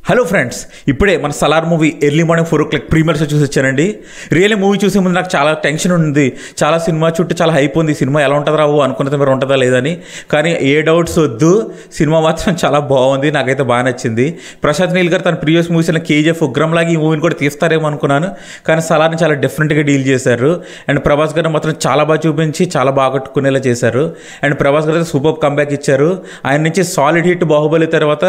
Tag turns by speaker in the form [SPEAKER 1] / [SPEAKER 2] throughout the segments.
[SPEAKER 1] Hello friends, ఇప్పుడే మన Salaar movie early morning 4 o'clock premieres చూసి వచ్చానండి. రియల్లీ మూవీ చూసే ముందు నాకు చాలా టెన్షన్ ఉంది. చాలా సినిమా చుట్టూ చాలా హైప్ ఉంది. సినిమా ఎలా ఉంటుందా రావు అనుకున్నది మీరు ఉంటుందా లేదని. కానీ ఏ డౌట్స్ వద్దు, సినిమా మాత్రం చాలా బాగుంది. నాకైతే బాగా నచ్చింది. ప్రశాంత్ నీల్ గారు తన ప్రీవియస్ మూవీస్ కేజీఎఫ్ ఉగ్రంలాగా ఈ మూవీని కూడా తీస్తారేమో అనుకున్నాను. కానీ సలార్ని చాలా డిఫరెంట్గా డీల్ చేశారు. అండ్ ప్రభాస్ గారు మాత్రం చాలా బాగా చూపించి చాలా బాగా కట్టుకునేలా చేశారు. అండ్ ప్రభాస్ గారు సూపర్ కంబ్యాక్ ఇచ్చారు. ఆయన నుంచి సాలిడ్ హిట్ బాహుబలి తర్వాత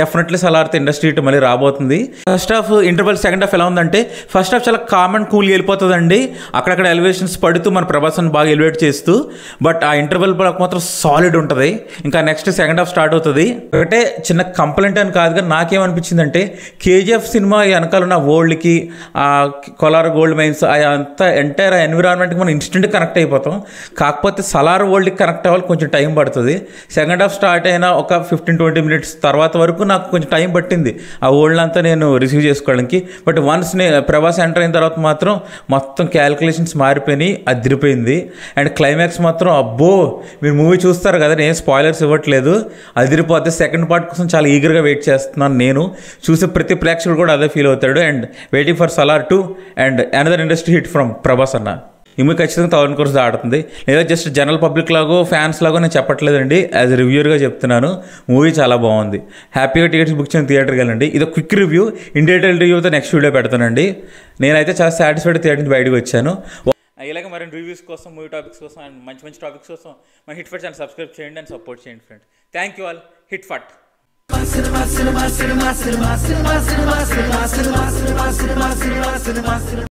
[SPEAKER 1] డెఫినెట్లీ సలార్తో ఇండస్ట్రీ మళ్ళీ రాబోతుంది. First half interval, second half ఎలా ఉందంటే ఫస్ట్ హాఫ్ చాలా కామ్ అండ్ కూల్ వెళ్ళిపోతుందండి. అక్కడక్కడ ఎలివేషన్స్ పడుతూ మన ప్రభాస్ని బాగా ఎలివేట్ చేస్తూ, బట్ ఆ ఇంటర్వెల్ బ్లాక్ మాత్రం సాలిడ్ ఉంటుంది. ఇంకా నెక్స్ట్ సెకండ్ హాఫ్ స్టార్ట్ అవుతుంది. ఒకటే చిన్న కంప్లైంట్ అని కాదు, కానీ నాకేమనిపించిందంటే కేజీఎఫ్ సినిమా వెనకాల ఉన్న వరల్డ్కి, ఆ కొలార్ గోల్డ్ మైన్స్, అంతా ఎంటైర్ ఎన్విరాన్మెంట్కి మనం ఇన్స్టెంట్ కనెక్ట్ అయిపోతాం. కాకపోతే సలార్ వరల్డ్కి కనెక్ట్ అవ్వాలి, కొంచెం టైం పడుతుంది. సెకండ్ హాఫ్ స్టార్ట్ అయిన ఒక 15-20 minutes తర్వాత వరకు నాకు కొంచెం టైం పట్టింది ఆ వరల్డ్ అంతా నేను రిసీవ్ చేసుకోవడానికి. బట్ వన్స్ ప్రభాస్ ఎంటర్ అయిన తర్వాత మాత్రం మొత్తం క్యాలిక్యులేషన్స్ మారిపోయినాయి, అదిరిపోయింది. అండ్ క్లైమాక్స్ మాత్రం అబ్బో, మీరు మూవీ చూస్తారు కదా, నేను స్పాయిలర్స్ ఇవ్వట్లేదు, అదిరిపోతే సెకండ్ పార్ట్ కోసం చాలా ఈగర్గా వెయిట్ చేస్తున్నాను. నేను చూసే ప్రతి ప్రేక్షకుడు కూడా అదే ఫీల్ అవుతాడు. And waiting for Salaar 2 and another industry hit from Prabhas అన్న. ఈ మూవీ ఖచ్చితంగా 1000 crores ఆడుతుంది. లేదా జస్ట్ జనరల్ పబ్లిక్ లాగో ఫ్యాన్స్ లాగో నేను చెప్పట్లేదండి, యాజ్ రివ్యూర్గా చెప్తున్నాను. మూవీ చాలా బాగుంది. హ్యాపీగా టికెట్స్ బుక్ చేయని థియేటర్కి వెళ్ళండి. ఇది క్విక్ రివ్యూ, ఇన్ డీటెయిల్ రివ్యూతో నెక్స్ట్ వీడియో పెడతానండి. నేనైతే చాలా సాటిస్ఫైడ్ థియేటర్ నుంచి బయటకు వచ్చాను. ఇలాగే మరిన్ని రివ్యూస్ కోసం, మూవీ టాపిక్స్ కోసం అండ్ మంచి మంచి టాపిక్స్ కోసం మన హిట్ ఫట్ ఛానల్ సబ్స్క్రైబ్ చేయండి అండ్ సపోర్ట్ చేయండి friends. Thank you all. Hit ఫట్.